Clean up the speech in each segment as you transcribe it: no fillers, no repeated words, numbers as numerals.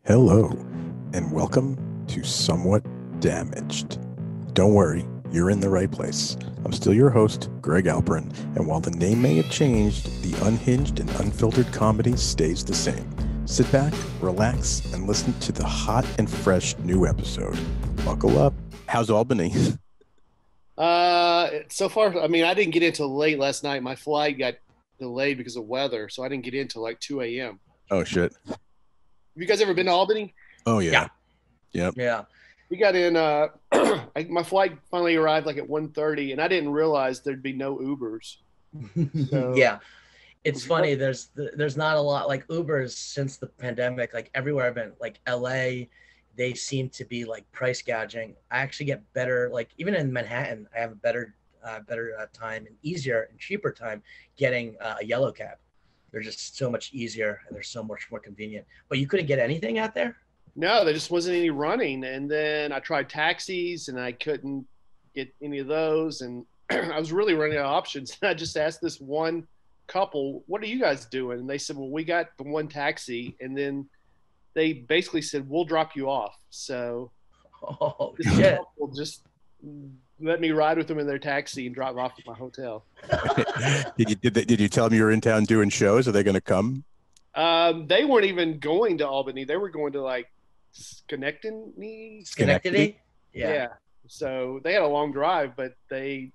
Hello, and welcome to Somewhat Damaged. Don't worry, you're in the right place. I'm still your host, Greg Alperin, and while the name may have changed, the unhinged and unfiltered comedy stays the same. Sit back, relax, and listen to the hot and fresh new episode. Buckle up. How's Albany? So far, I mean, I didn't get in till late last night. My flight got delayed because of weather, so I didn't get in till like 2 a.m. Oh, shit. Have you guys ever been to Albany? Oh, yeah. Yep. Yeah. We got in, my flight finally arrived like at 1:30, and I didn't realize there'd be no Ubers. So, Yeah. It's funny. There's not a lot like Ubers since the pandemic. Like everywhere I've been, like LA, they seem to be like price gouging. I actually get better, like even in Manhattan, I have a better time and easier and cheaper time getting a yellow cab. They're just so much easier and they're so much more convenient. But you couldn't get anything out there? No, there just wasn't any running. And then I tried taxis, and I couldn't get any of those. And I was really running out of options. And I just asked this one couple, "What are you guys doing?" And they said, "Well, we got the one taxi." And then they basically said, "We'll drop you off." So Oh, this shit. couple just let me ride with them in their taxi and drop me off at my hotel. Did you tell them you were in town doing shows? Are they going to come? They weren't even going to Albany. They were going to like Schenectady. Schenectady? Yeah. So they had a long drive, but I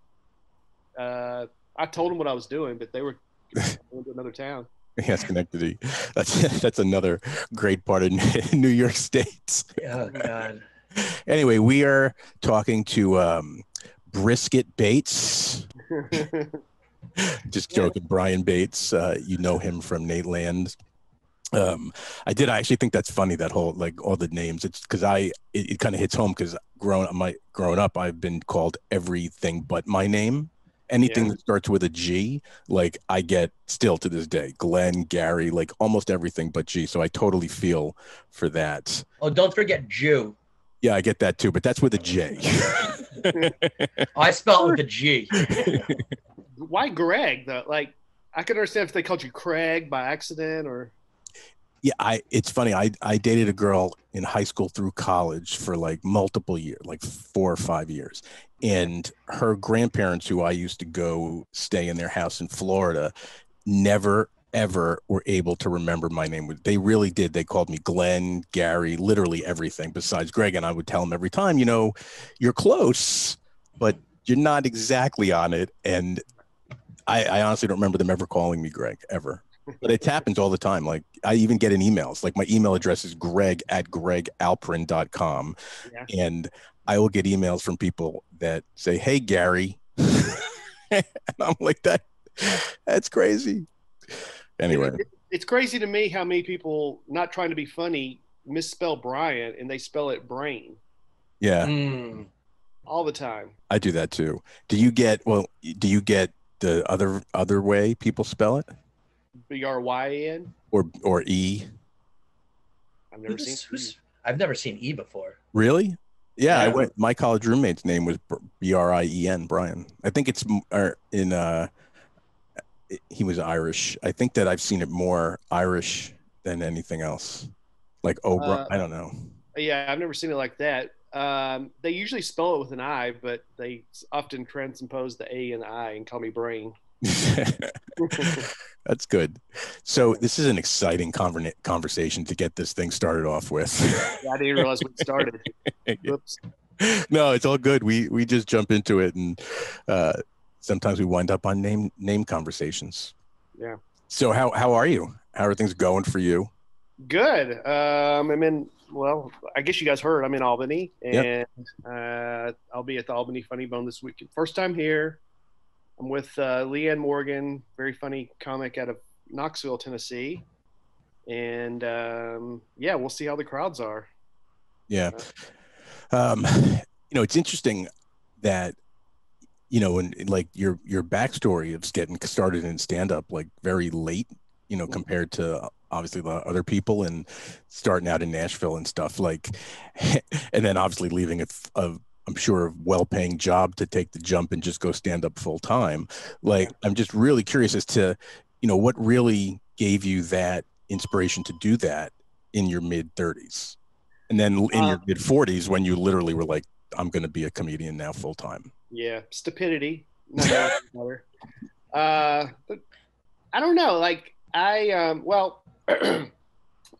told them what I was doing, but they were going to another town. Yeah, Schenectady. That's another great part of New York State. Oh, God. Anyway, we are talking to Brisket Bates. Just joking, Brian Bates. You know him from Nateland. I actually think that's funny, that whole, like, all the names. It's because it kind of hits home because growing up, I've been called everything but my name. Anything that starts with a G, like I get still to this day. Glenn, Gary, like almost everything but G. So I totally feel for that. Oh, don't forget Jew. Yeah, I get that too, but that's with a J. I spell it with a G. Why Greg though? Like, I could understand if they called you Craig by accident or. Yeah, it's funny. I dated a girl in high school through college for like multiple years, like 4 or 5 years. And her grandparents, who I used to go stay in their house in Florida, never, ever were able to remember my name. They really did. They called me Glenn, Gary, literally everything besides Greg. And I would tell them every time, you're close, but you're not exactly on it. And I honestly don't remember them ever calling me Greg, ever. But it happens all the time. Like, I even get in emails. Like, my email address is greg@gregalperin.com. Yeah. And I will get emails from people that say, "Hey, Gary." And I'm like, that's crazy. Anyway. It's crazy to me how many people, not trying to be funny, misspell Brian and they spell it brain. Yeah. All the time. I do that too. Do you get the other way people spell it? Bryn or E? I've never seen E before. Really? Yeah. My college roommate's name was Brien, Brian. I think it's he was Irish. I think that I've seen it more Irish than anything else. Like I don't know. Yeah, I've never seen it like that. They usually spell it with an I, but they often transpose the A and the I and call me Brain. That's good. So this is an exciting conversation to get this thing started off with. Yeah, I didn't realize we started. Oops. No, it's all good. We just jump into it, and sometimes we wind up on name conversations. Yeah. So how are you? How are things going for you? Good. Well, I guess you guys heard I'm in Albany, and I'll be at the Albany Funny Bone this weekend. First time here. I'm with Leanne Morgan, very funny comic out of Knoxville, Tennessee. And we'll see how the crowds are. Yeah. It's interesting that, and like your backstory of getting started in stand-up like very late, compared to obviously the other people and starting out in Nashville and stuff, like, and then obviously leaving I'm sure a well-paying job to take the jump and just go stand up full time. Like, I'm just really curious as to, what really gave you that inspiration to do that in your mid 30s? And then in your mid 40s, when you literally were like, I'm going to be a comedian now full time. Yeah. Stupidity. But I don't know. Like well,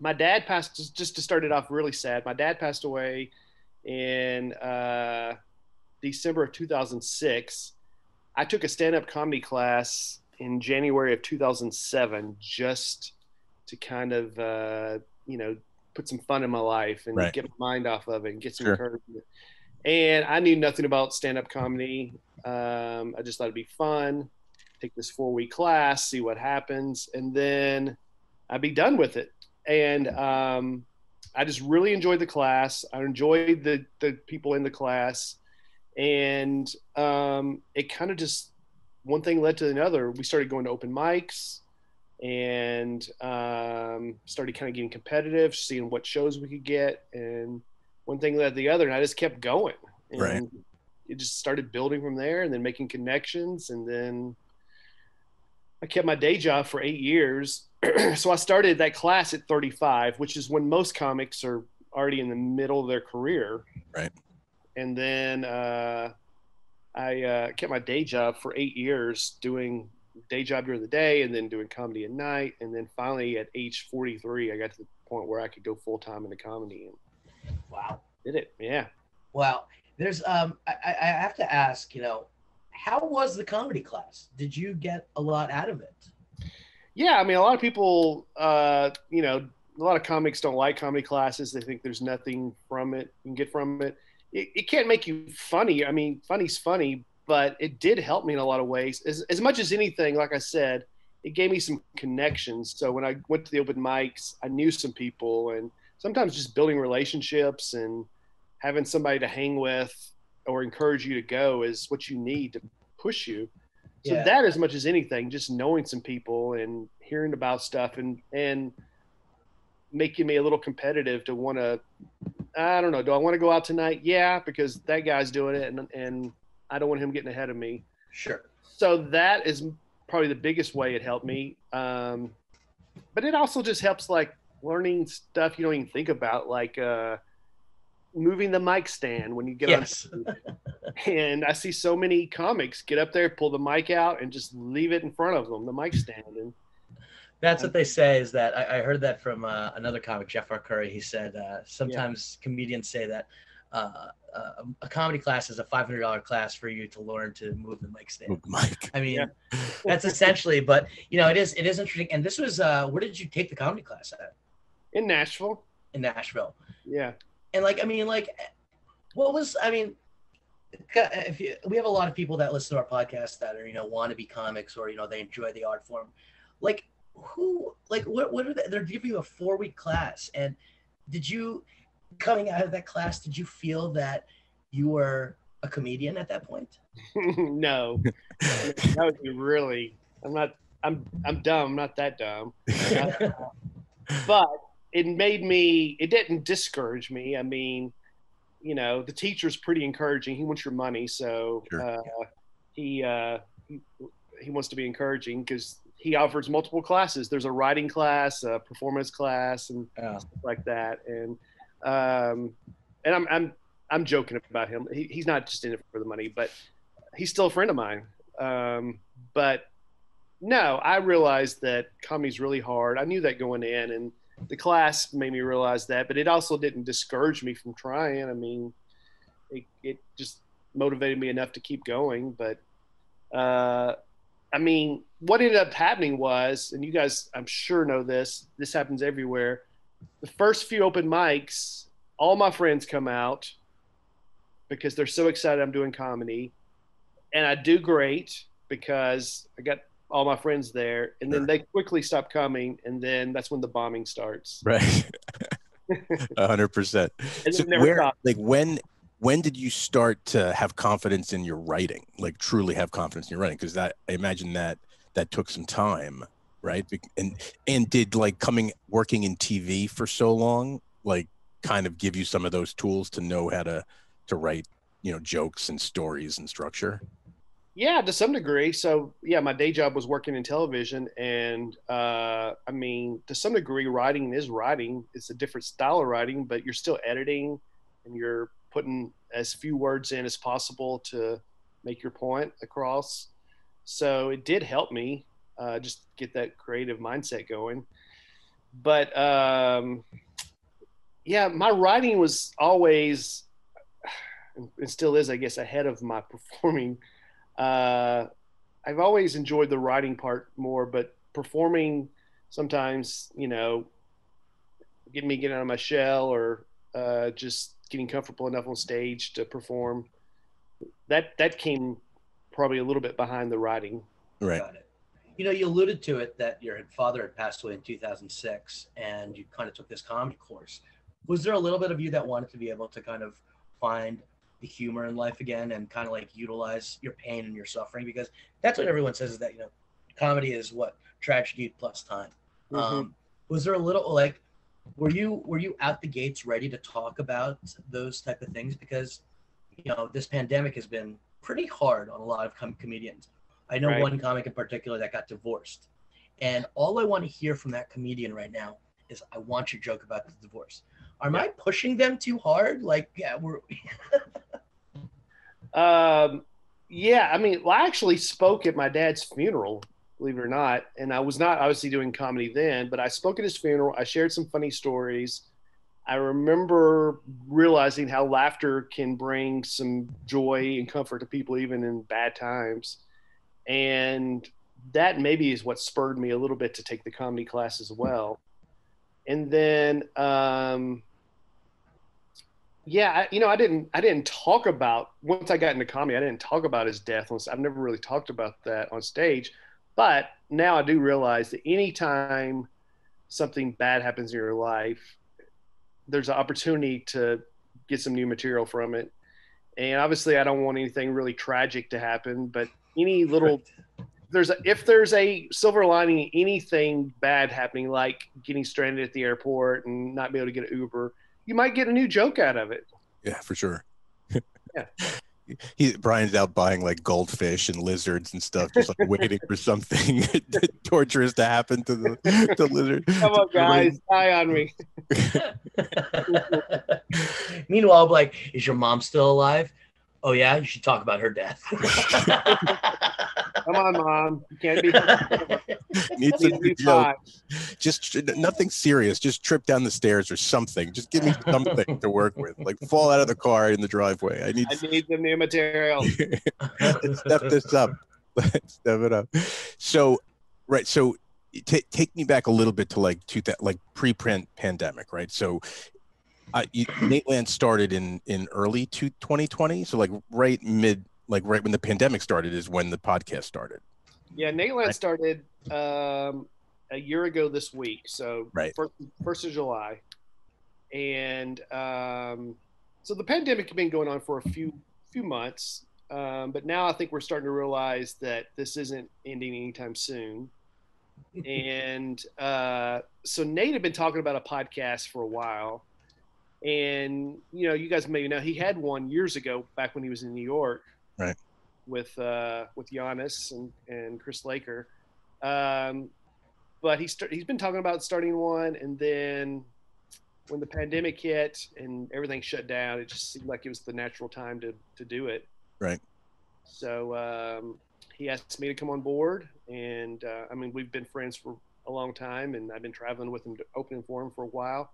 my dad passed, just to start it off really sad. My dad passed away in December of 2006. I took a stand-up comedy class in January of 2007 just to kind of, put some fun in my life and get my mind off of it and get some encouragement. And I knew nothing about stand-up comedy. I just thought it'd be fun. Take this 4-week class, see what happens, and then I'd be done with it. And I just really enjoyed the class. I enjoyed the people in the class. And it kind of just, one thing led to another. We started going to open mics and started kind of getting competitive, seeing what shows we could get. And one thing led to the other, and I just kept going. And it just started building from there, and then making connections. And then I kept my day job for 8 years. So I started that class at 35, which is when most comics are already in the middle of their career. Right. And then I kept my day job for 8 years, doing day job during the day and then doing comedy at night. And then finally at age 43, I got to the point where I could go full time into comedy. And wow. Did it. Yeah. Wow. There's, I have to ask, how was the comedy class? Did you get a lot out of it? Yeah. I mean, a lot of people, a lot of comics don't like comedy classes. They think there's nothing from it you can get from it. It can't make you funny. I mean, funny's funny, but it did help me in a lot of ways. As much as anything, like I said, it gave me some connections. So when I went to the open mics, I knew some people, and sometimes just building relationships and having somebody to hang with or encourage you to go is what you need to push you. So that, as much as anything, just knowing some people and hearing about stuff and making me a little competitive to want to, I don't know, do I want to go out tonight? Yeah, because that guy's doing it and I don't want him getting ahead of me. Sure. So that is probably the biggest way it helped me. But it also just helps, like, learning stuff you don't even think about, like moving the mic stand when you get on. And I see so many comics get up there, pull the mic out, and just leave it in front of them, the mic stand. And that's what they say, is that I heard that from another comic, Jeff R. Curry. He said sometimes comedians say that a comedy class is a $500 class for you to learn to move the mic stand. I mean, that's essentially, but it is interesting. And this was, where did you take the comedy class at? In Nashville. Yeah. And what was, we have a lot of people that listen to our podcast that are, want to be comics, or, they enjoy the art form. What are they? They're giving you a 4-week class. And did you, coming out of that class, did you feel that you were a comedian at that point? No. That would be really, I'm dumb. I'm not that dumb. But it didn't discourage me. I mean, the teacher's pretty encouraging. He wants your money. So he wants to be encouraging because he offers multiple classes. There's a writing class, a performance class, and stuff like that. And I'm joking about him. He's not just in it for the money, but he's still a friend of mine. But no, I realized that comedy's really hard. I knew that going in, and the class made me realize that, but it also didn't discourage me from trying. I mean, it just motivated me enough to keep going. But, what ended up happening was, and you guys, I'm sure know this happens everywhere. The first few open mics, all my friends come out because they're so excited I'm doing comedy, and I do great because I got all my friends there, and then they quickly stop coming, and then that's when the bombing starts. Right. 100%. So when did you start to have confidence in your writing, like truly have confidence in your writing? Because I imagine that took some time, right? And did working in TV for so long, kind of give you some of those tools to know how to write, jokes and stories and structure? Yeah, to some degree. So yeah, my day job was working in television, and I mean, to some degree, writing is writing. It's a different style of writing, but you're still editing, and you're putting as few words in as possible to make your point across. So it did help me just get that creative mindset going. But yeah, my writing was always, and still is, I guess, ahead of my performing. Uh, I've always enjoyed the writing part more, but performing sometimes, getting out of my shell, or just getting comfortable enough on stage to perform. That came probably a little bit behind the writing. Right. Got it. You alluded to it that your father had passed away in 2006, and you kind of took this comedy course. Was there a little bit of you that wanted to be able to kind of find the humor in life again and kind of like utilize your pain and your suffering? Because that's what everyone says, is that, comedy is what tragedy plus time. Mm-hmm. Was there a little like, were you out the gates ready to talk about those type of things? Because, this pandemic has been pretty hard on a lot of comedians. I know Right. one comic in particular that got divorced. And all I want to hear from that comedian right now is, I want your joke about the divorce. Am I pushing them too hard? Like, yeah, we're. Yeah, I mean, well, I actually spoke at my dad's funeral, believe it or not. And I was not obviously doing comedy then, but I spoke at his funeral. I shared some funny stories. I remember realizing how laughter can bring some joy and comfort to people, even in bad times. And that maybe is what spurred me a little bit to take the comedy class as well. And then, yeah, I didn't talk about, once I got into comedy, I didn't talk about his death. I've never really talked about that on stage, but now I do realize that anytime something bad happens in your life, there's an opportunity to get some new material from it. And obviously I don't want anything really tragic to happen, but any little, if there's a silver lining, anything bad happening, like getting stranded at the airport and not be able to get an Uber, you might get a new joke out of it. Yeah, for sure. Yeah. Brian's out buying like goldfish and lizards and stuff, just like waiting for something torturous to happen to the lizard. Come on, guys, die on me. Meanwhile, I'm like, is your mom still alive? Oh yeah, you should talk about her death. Come on, Mom. You can't be. Needs a new joke. Just nothing serious. Just trip down the stairs or something. Just give me something to work with. Like fall out of the car in the driveway. I need some new material. Let's step this up. Let's step it up. So, right. So, take me back a little bit to like pre-print pandemic, right? So, Nateland started in early 2020. So, like right when the pandemic started is when the podcast started. Yeah, Nateland started a year ago this week. So, right. First of July, and so the pandemic had been going on for a few months, but now I think we're starting to realize that this isn't ending anytime soon. And so Nate had been talking about a podcast for a while, and you guys maybe know he had one years ago back when he was in New York, right, with Giannis and Chris Laker, but he's been talking about starting one, and then when the pandemic hit and everything shut down, it just seemed like it was the natural time to do it. Right. So he asked me to come on board, and I mean, we've been friends for a long time, and I've been traveling with him, opening for him for a while,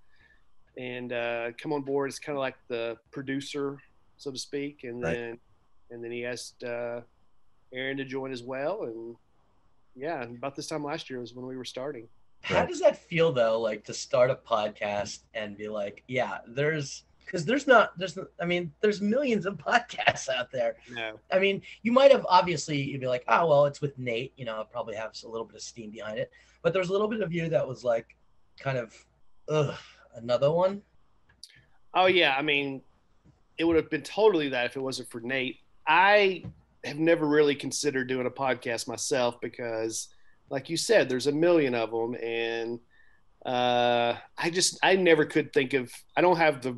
and come on board as kind of like the producer, so to speak, and then he asked Aaron to join as well, and yeah, about this time last year was when we were starting. How does that feel though, like to start a podcast and be like, yeah, there's millions of podcasts out there. No. I mean, you might have, obviously you'd be like, oh, well, it's with Nate, it probably has a little bit of steam behind it, but there's a little bit of you that was like, kind of, another one. Oh yeah. I mean, it would have been totally that if it wasn't for Nate. I have never really considered doing a podcast myself because, like you said, there's a million of them, and I never could think of. I don't have the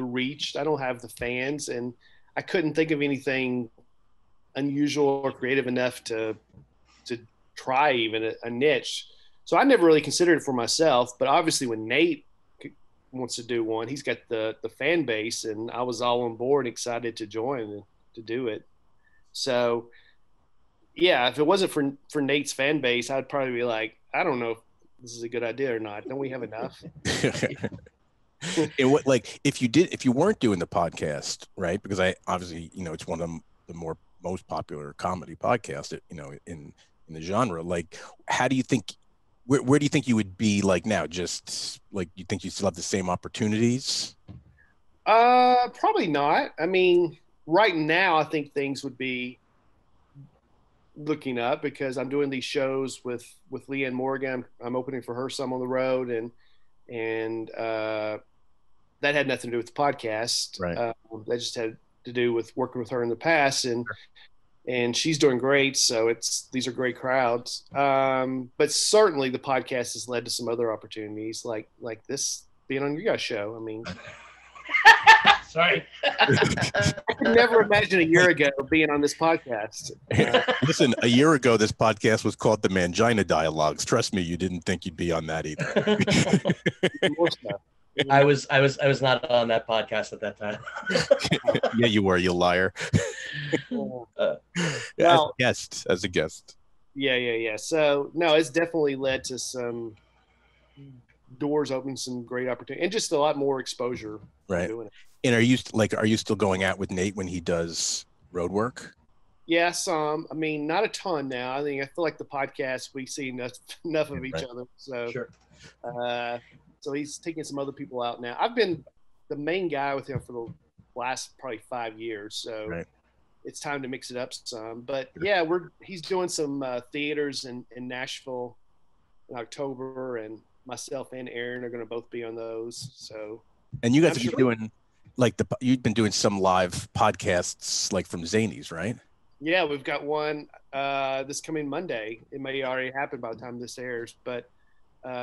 reach. I don't have the fans, and I couldn't think of anything unusual or creative enough to try even a niche. So I never really considered it for myself, but obviously when Nate wants to do one, he's got the fan base, and I was all on board, excited to join and to do it. So yeah, if it wasn't for Nate's fan base, I'd probably be like, I don't know if this is a good idea or not. Don't we have enough? And what, like, if you weren't doing the podcast, right? Because I obviously, it's one of the most popular comedy podcasts, in the genre. Like, how do you think? Where do you think you would be like now? Just like, you think you still have the same opportunities? Probably not. I mean, right now, I think things would be looking up because I'm doing these shows with Leanne Morgan. I'm opening for her some on the road, and that had nothing to do with the podcast. Right. That just had to do with working with her in the past, and she's doing great. So these are great crowds. But certainly the podcast has led to some other opportunities like this being on your guys' show. I mean, sorry. I could never imagine a year ago being on this podcast. Listen, a year ago, this podcast was called The Mangina Dialogues. Trust me, you didn't think you'd be on that either. I was not on that podcast at that time. Yeah, you were, you liar. Well, as a guest. Yeah. So no, it's definitely led to some doors opening, some great opportunity, and just a lot more exposure. Right. Doing it. And are you still going out with Nate when he does road work? Yeah, some. I mean, not a ton now. I feel like the podcast, we see enough of each other. So sure. So he's taking some other people out now. I've been the main guy with him for the last probably 5 years. So it's time to mix it up some. But yeah, he's doing some theaters in Nashville in October, and myself and Aaron are going to both be on those. So. And you guys have been doing you've been doing some live podcasts like from Zanies, right? Yeah, we've got one this coming Monday. It may already happen by the time this airs, but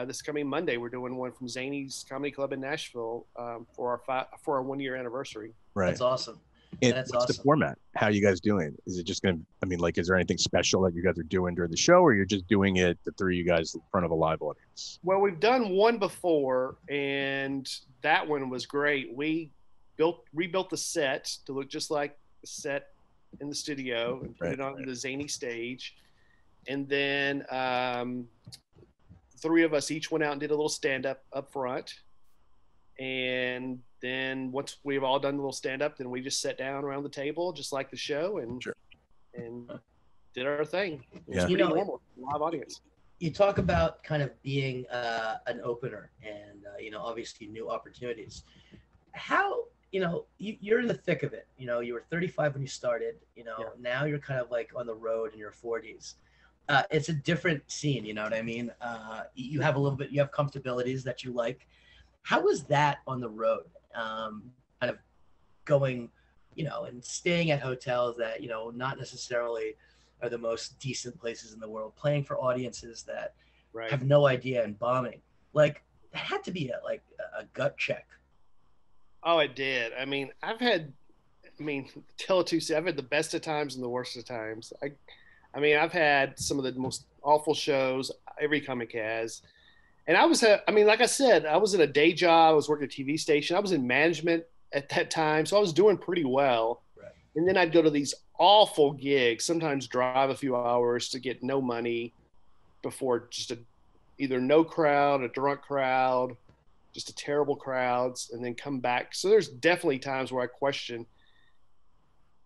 this coming Monday we're doing one from Zanies Comedy Club in Nashville for our 1 year anniversary. Right. That's awesome. What's the format? How are you guys doing? Is it just going to, is there anything special that you guys are doing during the show, or you're just doing it, the three of you guys, in front of a live audience? Well, we've done one before, and that one was great. We rebuilt the set to look just like the set in the studio and put it on the Zany stage. And then three of us each went out and did a little stand-up up front. And then once we've all done a little stand-up, then we just sat down around the table just like the show and did our thing. It was pretty normal, live audience. You talk about kind of being an opener and, obviously new opportunities. How, you're in the thick of it. You were 35 when you started, now you're kind of like on the road in your 40s. It's a different scene, you know what I mean? You have you have comfortabilities that you like. How was that on the road? Kind of going, and staying at hotels that, not necessarily are the most decent places in the world, playing for audiences that have no idea and bombing. Like, it had to be a gut check. Oh, it did. I mean, I've had the best of times and the worst of times. I've had some of the most awful shows every comic has. And like I said, I was in a day job. I was working at a TV station. I was in management at that time. So I was doing pretty well. Right. And then I'd go to these awful gigs, sometimes drive a few hours to get no money before just either no crowd, a drunk crowd, just a terrible crowds, and then come back. So there's definitely times where I question,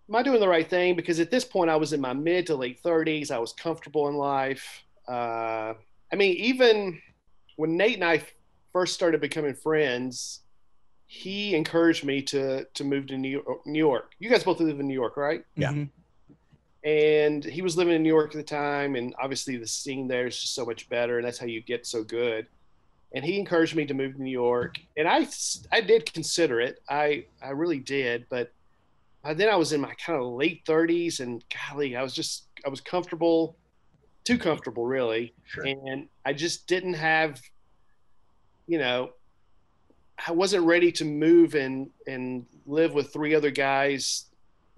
am I doing the right thing? Because at this point I was in my mid to late 30s. I was comfortable in life. Even when Nate and I first started becoming friends, he encouraged me to move to New York. You guys both live in New York, right? Yeah. Mm-hmm. And he was living in New York at the time, and obviously the scene there is just so much better, and that's how you get so good. And he encouraged me to move to New York, and I did consider it. I really did, but then I was in my kind of late 30s, and golly, I was comfortable, too comfortable, really. Sure. And I just didn't have, I wasn't ready to move and live with three other guys,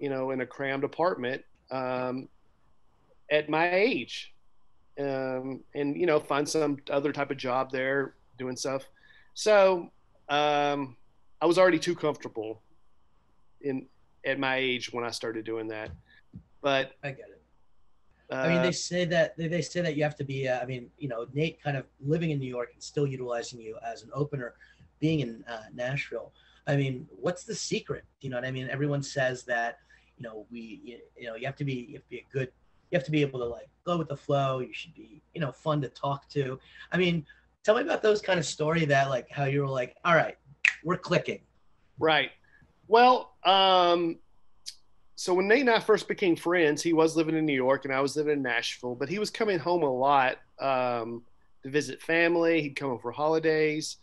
in a crammed apartment. at my age, and find some other type of job there doing stuff. So I was already too comfortable at my age when I started doing that. But I get it. I mean, they say that you have to be. Nate kind of living in New York and still utilizing you as an opener, being in Nashville. I mean, what's the secret? You know what I mean? Everyone says that you have to be able to like go with the flow. You should be fun to talk to. I mean, tell me about those kind of story that like how you were like, all right, we're clicking. Right. Well, so when Nate and I first became friends, he was living in New York and I was living in Nashville, but he was coming home a lot to visit family. He'd come home for holidays,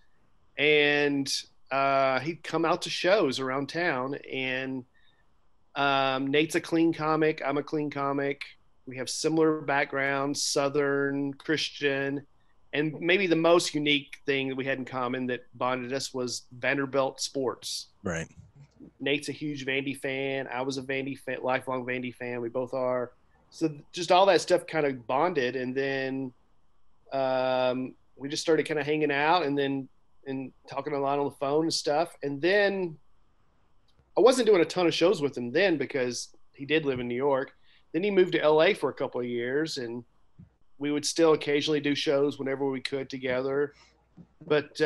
and he'd come out to shows around town. And Nate's a clean comic. I'm a clean comic. We have similar backgrounds, Southern, Christian. And maybe the most unique thing that we had in common that bonded us was Vanderbilt sports. Right. Nate's a huge Vandy fan. I was a Vandy fan, lifelong Vandy fan. We both are. So just all that stuff kind of bonded. And then we just started kind of hanging out and talking a lot on the phone and stuff. And then I wasn't doing a ton of shows with him then because he did live in New York. Then he moved to LA for a couple of years, and we would still occasionally do shows whenever we could together. But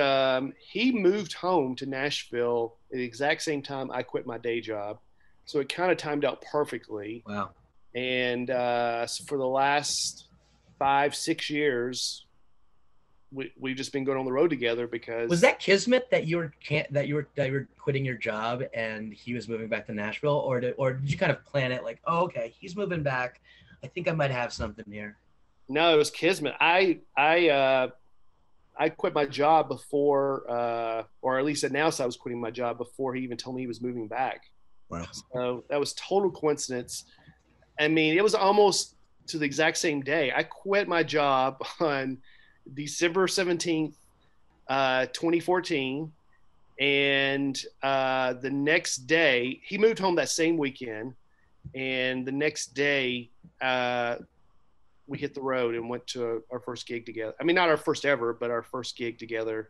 he moved home to Nashville at the exact same time I quit my day job. So it kind of timed out perfectly. Wow. And so for the last 5-6 years, we've just been going on the road together because. Was that kismet that you were quitting your job and he was moving back to Nashville, or did you kind of plan it like, oh, okay, he's moving back, I think I might have something here? No, it was kismet. I quit my job before, or at least announced I was quitting my job before he even told me he was moving back. Wow. So that was total coincidence. I mean, it was almost to the exact same day. I quit my job on December 17th, 2014. And the next day, he moved home that same weekend. And the next day, we hit the road and went to our first gig together. I mean, not our first ever, but our first gig together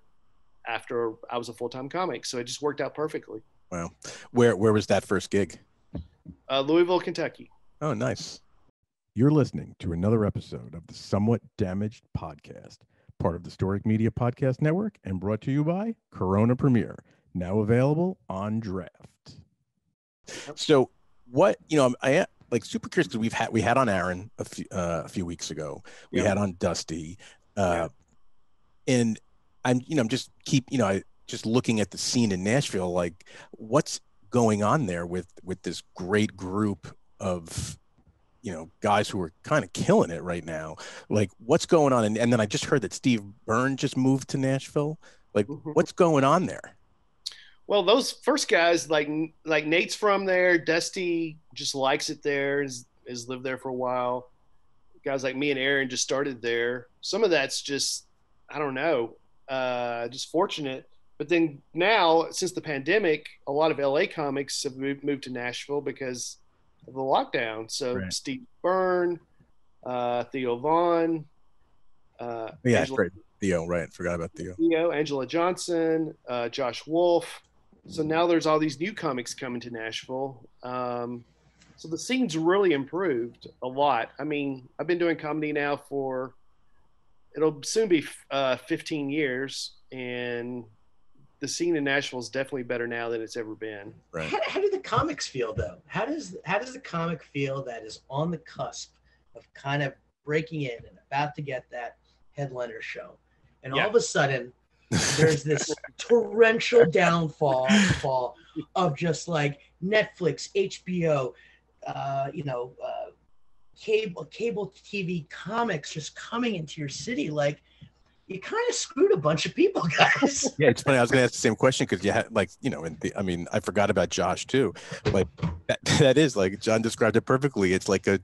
after I was a full-time comic. So it just worked out perfectly. Wow. Where was that first gig? Louisville, Kentucky. Oh, nice. You're listening to another episode of the Somewhat Damaged Podcast, part of the Storic Media Podcast Network and brought to you by Corona Premier, now available on Draft. So what, I like super curious because we had on Aaron a few weeks ago. We had on Dusty, and I'm just just looking at the scene in Nashville. Like, what's going on there with this great group of guys who are kind of killing it right now? Like, what's going on? And then I just heard that Steve Bryne just moved to Nashville. Like, what's going on there? Well, those first guys, like Nate's from there. Dusty just likes it there, has lived there for a while. Guys like me and Aaron just started there. Some of that's just, I don't know, just fortunate. But then now, since the pandemic, a lot of LA comics have moved to Nashville because of the lockdown. So right. Steve Bryne, Theo Vaughn. That's great. Theo, right. Forgot about Theo. Angela Johnson, Josh Wolf. So now there's all these new comics coming to Nashville. So the scene's really improved a lot. I mean, I've been doing comedy now it'll soon be 15 years. And the scene in Nashville is definitely better now than it's ever been. Right. How do the comics feel, though? How does the comic feel that is on the cusp of kind of breaking in and about to get that headliner show? And all of a sudden, there's this torrential downfall of just like Netflix, HBO, cable TV comics just coming into your city. Like, you kind of screwed a bunch of people, guys. Yeah, it's funny. I was going to ask the same question because you had, I forgot about Josh too. Like that is like John described it perfectly. It's like a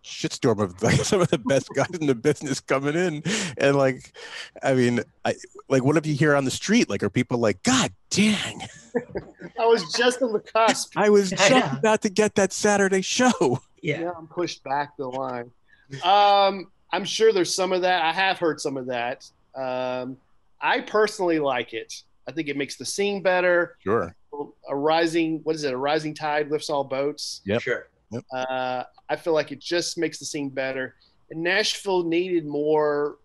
shitstorm of like some of the best guys in the business coming in, and what if you hear on the street? Like, are people like, God dang? I was just on the cusp. I was just about to get that Saturday show. Yeah. Now I'm pushed back the line. I'm sure there's some of that. I have heard some of that. I personally like it. I think it makes the scene better. Sure. A rising tide lifts all boats. Yep. Sure. Yep. I feel like it just makes the scene better. And Nashville needed more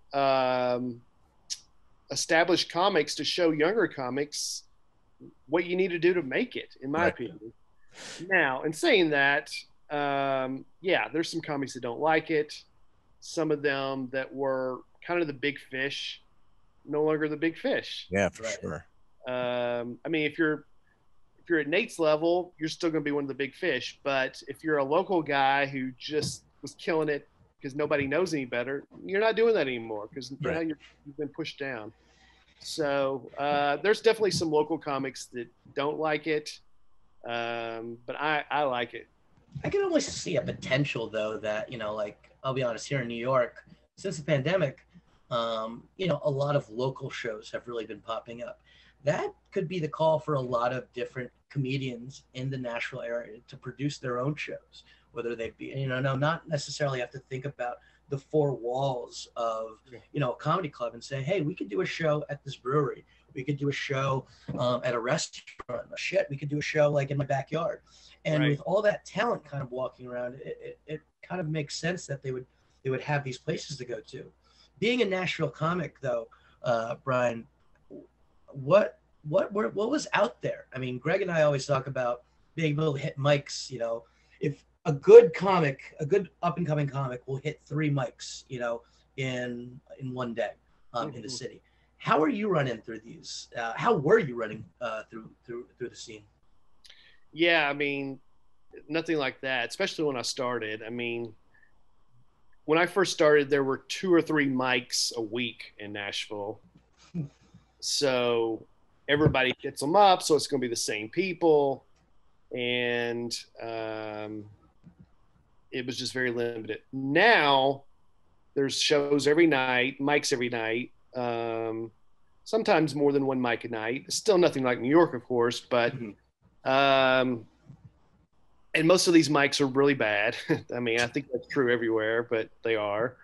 established comics to show younger comics what you need to do to make it, in my opinion. Now, in saying that, there's some comics that don't like it. Some of them that were kind of the big fish, no longer the big fish. Yeah, for sure. I mean, if you're at Nate's level, you're still going to be one of the big fish. But if you're a local guy who just was killing it because nobody knows any better, you're not doing that anymore because now you've been pushed down. So there's definitely some local comics that don't like it, but I like it. I can always see a potential, though, that, like, I'll be honest, here in New York, since the pandemic, a lot of local shows have really been popping up. That could be the call for a lot of different comedians in the Nashville area to produce their own shows, whether they be, not necessarily have to think about the four walls of, a comedy club and say, hey, we could do a show at this brewery. We could do a show at a restaurant. We could do a show like in my backyard. And with all that talent kind of walking around, it kind of makes sense that they would have these places to go to. Being a Nashville comic, though, Brian, what was out there? I mean, Greg and I always talk about being able to hit mics. If a good comic, a good up and coming comic, will hit 3 mics, in one day in the city. How are you running through these? How were you running through the scene? Yeah, I mean, nothing like that, especially when I started. I mean, when I first started, there were 2 or 3 mics a week in Nashville. So everybody gets them up, so it's going to be the same people. And it was just very limited. Now there's shows every night, mics every night. Sometimes more than 1 mic a night. It's still nothing like New York, of course, but and most of these mics are really bad. I mean, I think that's true everywhere, but they are.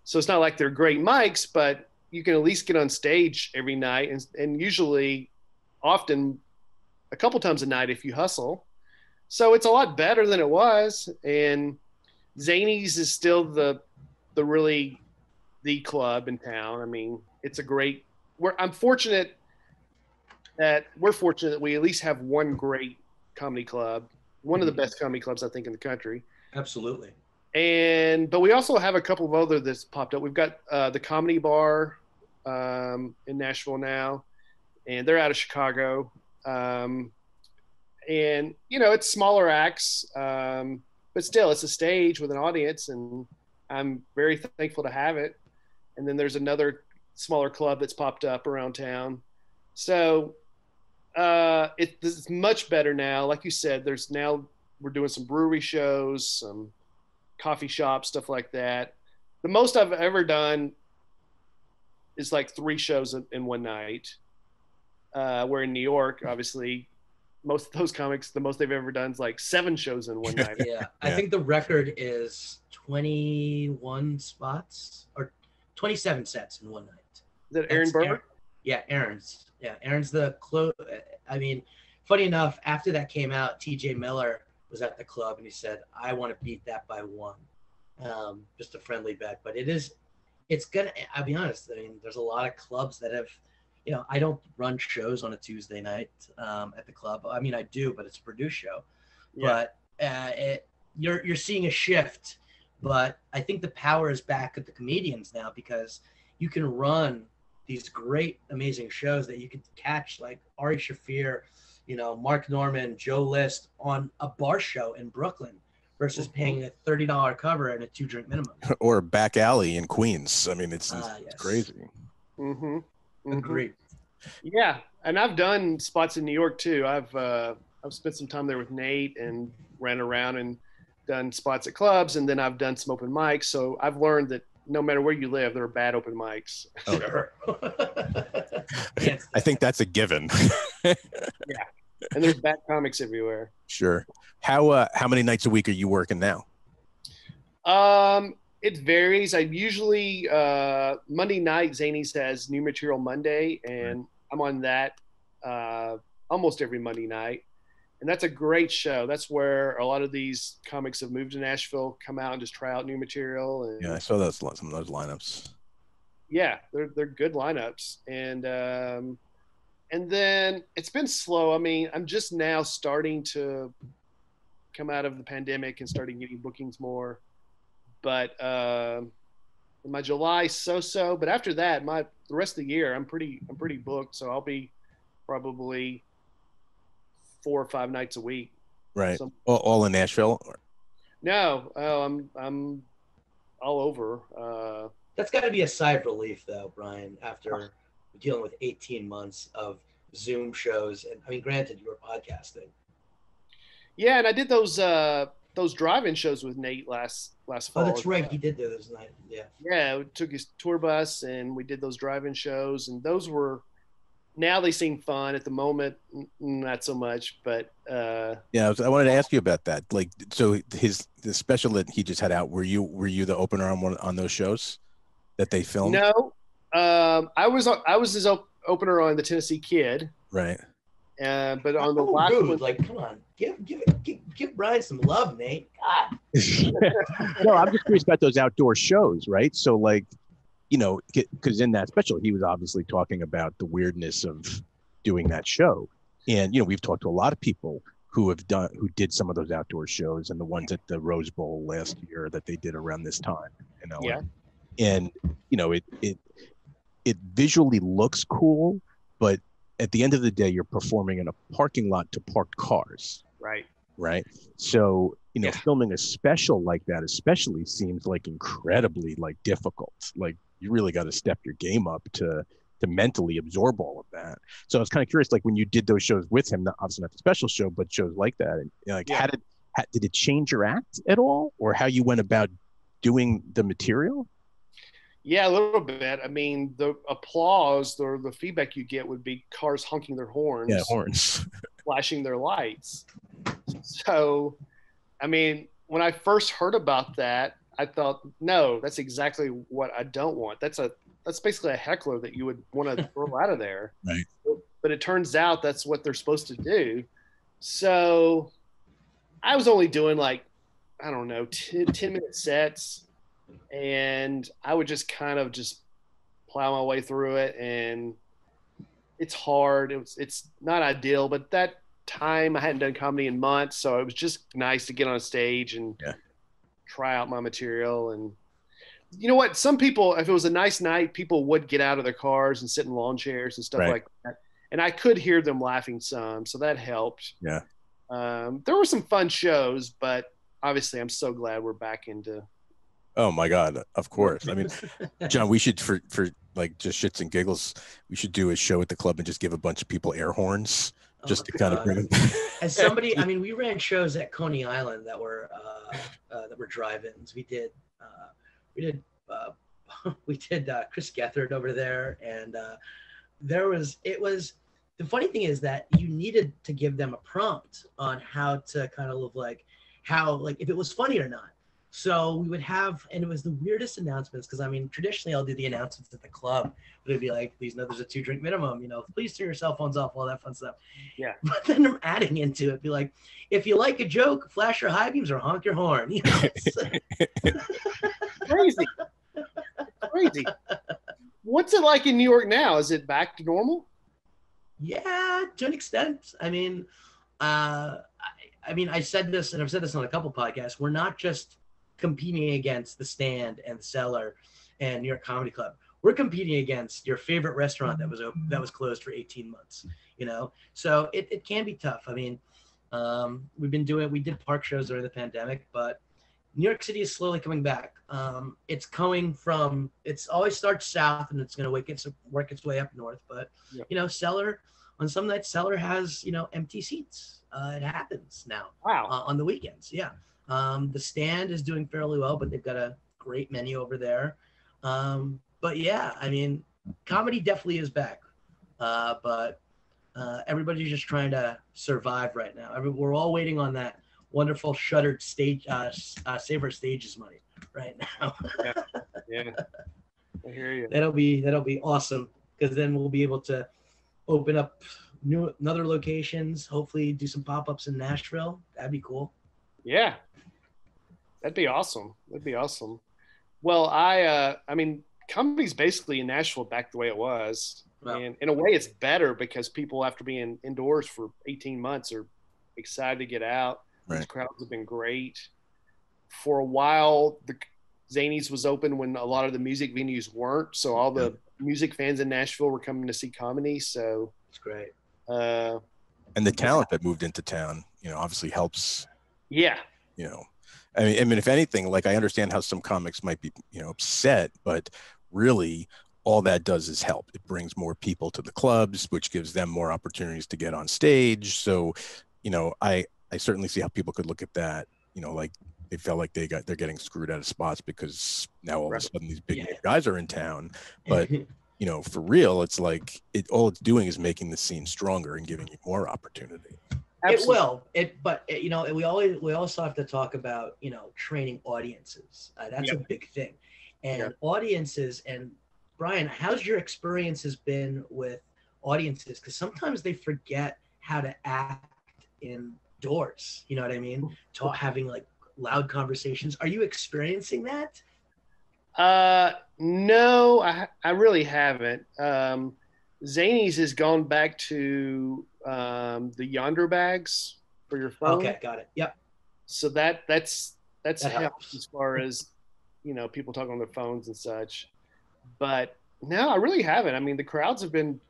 So it's not like they're great mics, but you can at least get on stage every night, and usually, often, a couple times a night if you hustle. So it's a lot better than it was. And Zany's is still the club in town. I mean, it's a great. We're fortunate that we at least have one great comedy club, one of the best comedy clubs I think in the country. Absolutely. But we also have a couple of other that's popped up. We've got the Comedy Bar in Nashville now, and they're out of Chicago. And it's smaller acts, but still, it's a stage with an audience, and I'm very thankful to have it. And then there's another smaller club that's popped up around town. So it's much better now. Like you said, we're doing some brewery shows, some coffee shops, stuff like that. The most I've ever done is like 3 shows in one night. Where in New York, obviously, most of those comics, the most they've ever done is like 7 shows in one night. Yeah, I think the record is 21 spots or 27 sets in one night. Is that Aaron Burr? Yeah, Aaron's. Yeah, Aaron's the close. I mean, funny enough, after that came out, TJ Miller was at the club and he said, I want to beat that by 1. Just a friendly bet. But I'll be honest, I mean, there's a lot of clubs that have, I don't run shows on a Tuesday night at the club. I mean, I do, but it's a produced show. Yeah. But you're seeing a shift. But I think the power is back at the comedians now because you can run these great, amazing shows that you can catch like Ari Shaffir, Mark Norman, Joe List on a bar show in Brooklyn versus paying a $30 cover and a 2-drink minimum. Or a back alley in Queens. I mean, it's crazy. Mm-hmm. Agreed. Yeah, and I've done spots in New York too. I've spent some time there with Nate and ran around and done spots at clubs, and then I've done some open mics. So I've learned that no matter where you live, there are bad open mics. Oh. Sure. I think that's a given. Yeah. And there's bad comics everywhere. Sure. How many nights a week are you working now? It varies. I usually Monday night Zanies has new material Monday, and I'm on that almost every Monday night. And that's a great show. That's where a lot of these comics have moved to Nashville, come out and just try out new material. And Yeah, I saw those some of those lineups. yeah, they're good lineups. And then it's been slow. I mean, I'm just now starting to come out of the pandemic and starting getting bookings more. But in my July so. But after that, the rest of the year I'm pretty booked. So I'll be probably 4 or 5 nights a week. Right. All in Nashville? No, I'm all over. That's got to be a sigh of relief, though, Brian, after dealing with 18 months of Zoom shows. And I mean, granted, you were podcasting. Yeah, and I did those drive-in shows with Nate last fall. Oh, that's right. He did do those night. Yeah. Yeah, we took his tour bus and we did those drive-in shows, and those were. Now they seem fun. At the moment, not so much. But yeah, I wanted to ask you about that. Like, so the special that he just had out. Were you the opener on those shows that they filmed? No, I was his opener on the Tennessee Kid. Right. But on the last one, like, come on, give Brian some love, Nate. God. No, I'm just curious about those outdoor shows, right? So, like, you know, because in that special, he was obviously talking about the weirdness of doing that show. And, you know, we've talked to a lot of people who did some of those outdoor shows, and the ones at the Rose Bowl last year that they did around this time, you know. Yeah. And, you know, it visually looks cool, but at the end of the day, you're performing in a parking lot to parked cars. Right. So, you know, filming a special like that especially seems like incredibly like difficult. Like, you really got to step your game up to mentally absorb all of that. So I was kind of curious, like, when you did those shows with him, obviously not the special show, but shows like that, and, you know, like, did it change your act at all, or how you went about doing the material? Yeah, a little bit. I mean, the applause or the feedback you get would be cars honking their horns. Yeah, horns. Flashing their lights. So, I mean, when I first heard about that, I thought, no, that's exactly what I don't want. That's basically a heckler that you would want to throw out of there. Right. But it turns out that's what they're supposed to do. So I was only doing like, I don't know, 10-minute sets. And I would just kind of just plow my way through it. And it's hard. It's not ideal, but that time I hadn't done comedy in months. So it was just nice to get on a stage and try out my material. And you know what? Some people, if it was a nice night, people would get out of their cars and sit in lawn chairs and stuff like that. And I could hear them laughing some. So that helped. Yeah. There were some fun shows, but obviously I'm so glad we're back into. Oh my God. Of course. I mean, John, we should, for like just shits and giggles, we should do a show at the club and just give a bunch of people air horns just to kind of bring them. As somebody, I mean, we ran shows at Coney Island that were drive-ins. We did Chris Gethard over there, and the funny thing is that you needed to give them a prompt on how to kind of if it was funny or not. So we would have, and it was the weirdest announcements, because I mean, traditionally I'll do the announcements at the club, but it'd be like, please know there's a 2-drink minimum, you know, please turn your cell phones off, all that fun stuff. Yeah. But then I'm adding into it, be like, if you like a joke, flash your high beams or honk your horn. You know? Crazy. What's it like in New York now? Is it back to normal? Yeah, to an extent. I mean, I said this, and I've said this on a couple podcasts. We're not just competing against the Stand and the Cellar and New York Comedy Club. We're competing against your favorite restaurant that was closed for 18 months, you know? So it can be tough. I mean, we did park shows during the pandemic, but New York City is slowly coming back. It's always starts south and it's going to work its way up north. But, you know, Cellar, on some nights, Cellar has, you know, empty seats. It happens now. Wow. On the weekends. Yeah. The Stand is doing fairly well, but they've got a great menu over there. But yeah, I mean, comedy definitely is back. But Everybody's just trying to survive right now. We're all waiting on that wonderful shuttered stage, Save Our Stages money right now. Yeah, I hear you. That'll be awesome, because then we'll be able to open up another locations. Hopefully, do some pop-ups in Nashville. That'd be cool. Yeah, that'd be awesome. Well, I mean, comedy's basically in Nashville back the way it was. Wow. And in a way, it's better because people, after being indoors for 18 months, are excited to get out. Right. These crowds have been great. For a while, the Zanies was open when a lot of the music venues weren't. So all the music fans in Nashville were coming to see comedy. So it's great. And the talent that moved into town, obviously helps. Yeah. I mean, if anything, like, I understand how some comics might be, upset, but really all that does is help. It brings more people to the clubs, which gives them more opportunities to get on stage. So, I certainly see how people could look at that, like they felt like they're getting screwed out of spots because now all of a sudden these big guys are in town. But, for real, it's like all it's doing is making the scene stronger and giving you more opportunity. Absolutely. It will, we also have to talk about, training audiences. That's a big thing. And audiences, and Brian, how's your experiences been with audiences? Because sometimes they forget how to act indoors. You know what I mean? Having like loud conversations. Are you experiencing that? No, I really haven't. Zanies has gone back to the Yonder bags for your phone. Okay, got it. Yep. So that's that helps as far as people talking on their phones and such. But no, I really haven't. I mean, the crowds have been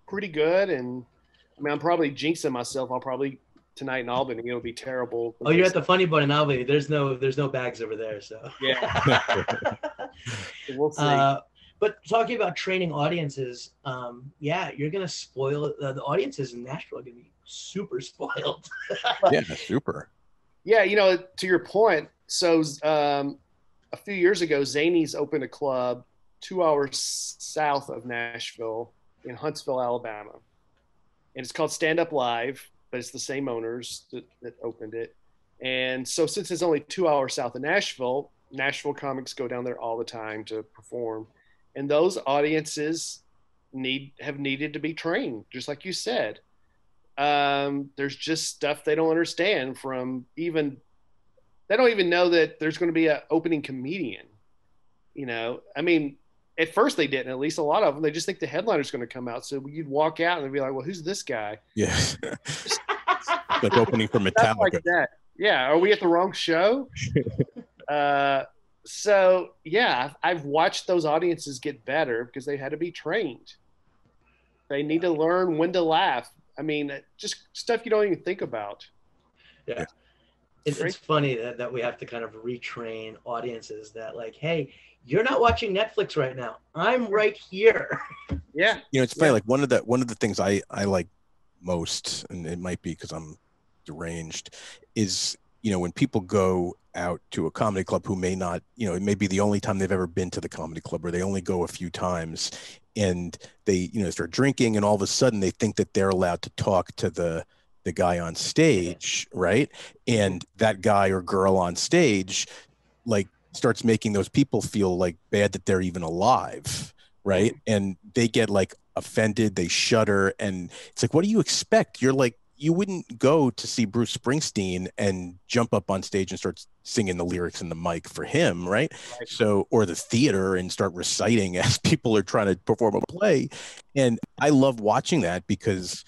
pretty good, and I mean, I'm probably jinxing myself. I'll probably tonight in Albany, it'll be terrible. Oh, you're at the Funny Bone in Albany. There's no bags over there, so yeah. We'll see. But talking about training audiences, you're gonna spoil the audiences in Nashville are gonna be super spoiled. Yeah, super. Yeah, to your point. So a few years ago, Zanies opened a club 2 hours south of Nashville in Huntsville, Alabama, and it's called Stand Up Live, but it's the same owners that opened it. And so since it's only 2 hours south of Nashville comics go down there all the time to perform. And those audiences have needed to be trained, just like you said. There's just stuff they don't understand they don't even know that there's going to be an opening comedian. I mean, at first they didn't, at least a lot of them, they just think the headliner's going to come out. So you'd walk out and they'd be like, well, who's this guy? Yeah. Like opening for Metallica. Like that. Yeah. Are we at the wrong show? So yeah, I've watched those audiences get better because they had to be trained. They need to learn when to laugh. I mean, just stuff you don't even think about. Yeah. It's funny that we have to kind of retrain audiences that, like, hey, you're not watching Netflix right now. I'm right here. Yeah. It's funny. Like one of the things I like most, and it might be because I'm deranged, is, when people go out to a comedy club who may not, it may be the only time they've ever been to the comedy club, or they only go a few times, and they, start drinking, and all of a sudden they think that they're allowed to talk to the guy on stage, right? And that guy or girl on stage, like, starts making those people feel like bad that they're even alive, right? And they get like offended, they shudder, and it's like, what do you expect? You're like, you wouldn't go to see Bruce Springsteen and jump up on stage and start singing the lyrics in the mic for him, right? So, or the theater, and start reciting as people are trying to perform a play. And I love watching that because,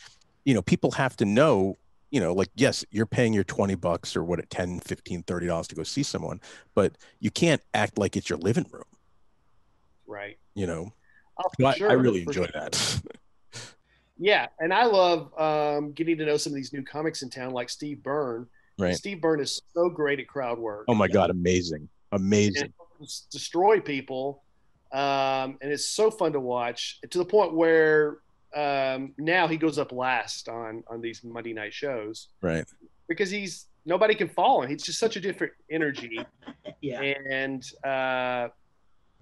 people have to know, like, yes, you're paying your $20 or what, $10, $15, $30 to go see someone, but you can't act like it's your living room. Right. Oh, sure, I really enjoy that. Yeah, and I love getting to know some of these new comics in town, like Steve Bryne. Right. Steve Bryne is so great at crowd work. Oh my God, amazing. Destroy people, and it's so fun to watch, to the point where now he goes up last on these Monday night shows. Right. Because nobody can follow him. He's just such a different energy. Yeah. And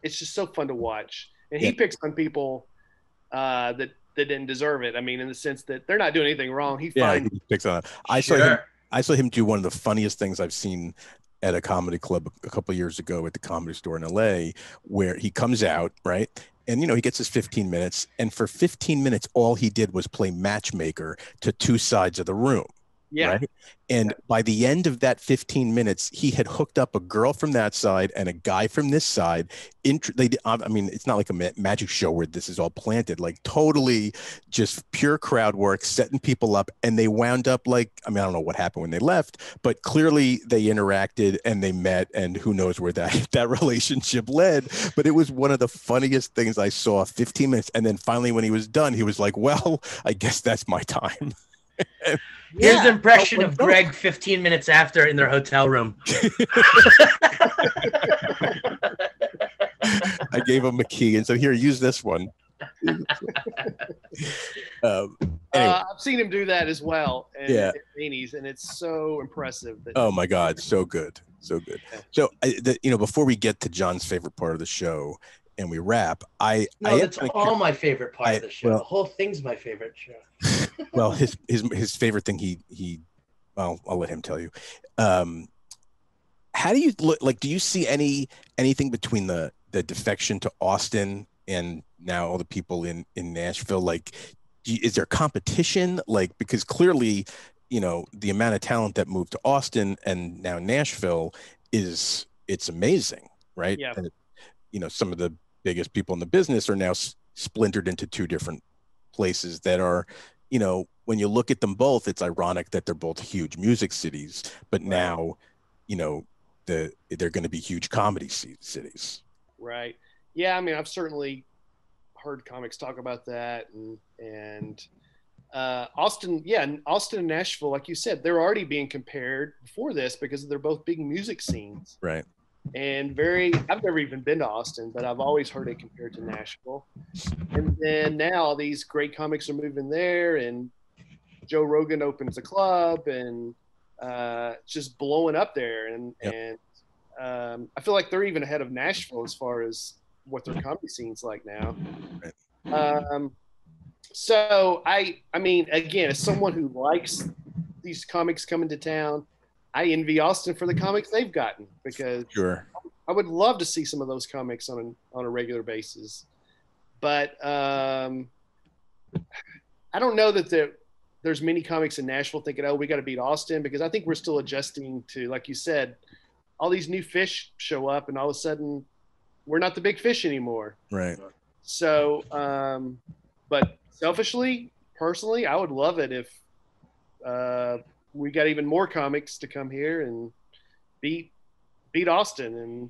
it's just so fun to watch. And he picks on people that that didn't deserve it. I mean, in the sense that they're not doing anything wrong. He Yeah, finds he picks on it. Sure. I saw him do one of the funniest things I've seen at a comedy club a couple of years ago at the Comedy Store in LA, where he comes out, right? And he gets his 15 minutes, and for 15 minutes, all he did was play matchmaker to two sides of the room. yeah, Right. And by the end of that 15 minutes, he had hooked up a girl from that side and a guy from this side. I mean, it's not like a magic show where this is all planted, like totally just pure crowd work, setting people up. And they wound up like, I mean, I don't know what happened when they left, but clearly they interacted and they met, and who knows where that relationship led. But it was one of the funniest things I saw. 15 minutes. And then finally, when he was done, he was like, well, I guess that's my time. Here's an impression of Greg 15 minutes after in their hotel room. I gave him a key and said, here, use this one. Anyway. I've seen him do that as well. And, yeah. And it's so impressive. Oh, my God. So good. So good. So, before we get to John's favorite part of the show and we wrap, that's all my favorite part of the show. The whole thing's my favorite show. Well, his favorite thing, I'll let him tell you. How do you look? Like, do you see anything between the defection to Austin and now all the people in Nashville? Like, is there competition? Like, because clearly, the amount of talent that moved to Austin and now Nashville it's amazing, right? Yeah. And, some of the biggest people in the business are now splintered into two different places that are, when you look at them both, it's ironic that they're both huge music cities, but right. Now, they're going to be huge comedy cities. Right. Yeah. I mean, I've certainly heard comics talk about that, and Austin and Nashville, like you said, they're already being compared before this because they're both big music scenes. Right. And I've never even been to Austin, but I've always heard it compared to Nashville. And then now these great comics are moving there, and Joe Rogan opens a club, and it's just blowing up there. And I feel like they're even ahead of Nashville as far as what their comedy scene's like now. Right. So I mean, again, as someone who likes these comics coming to town, I envy Austin for the comics they've gotten, because sure. I would love to see some of those comics on a regular basis. But I don't know that there's many comics in Nashville thinking, oh, we got to beat Austin, because I think we're still adjusting to, like you said, all these new fish show up, and all of a sudden we're not the big fish anymore. Right. So, but selfishly, personally, I would love it if we got even more comics to come here and beat Austin. And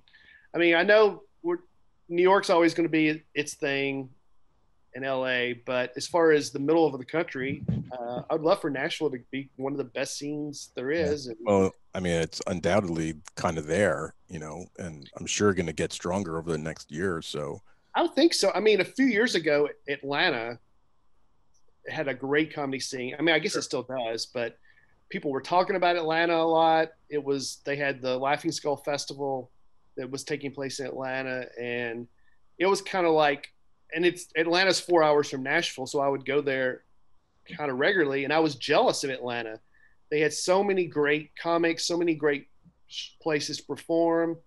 I mean, I know New York's always going to be its thing in LA, but as far as the middle of the country, I'd love for Nashville to be one of the best scenes there is. Yeah. Well, I mean, it's undoubtedly kind of there, and I'm sure going to get stronger over the next year or so. I would think so. I mean, a few years ago, Atlanta had a great comedy scene. I mean, I guess it still does, but people were talking about Atlanta a lot. They had the Laughing Skull Festival that was taking place in Atlanta, and it was kind of like, and Atlanta's 4 hours from Nashville, so I would go there kind of regularly, and I was jealous of Atlanta. They had so many great comics, so many great places to perform,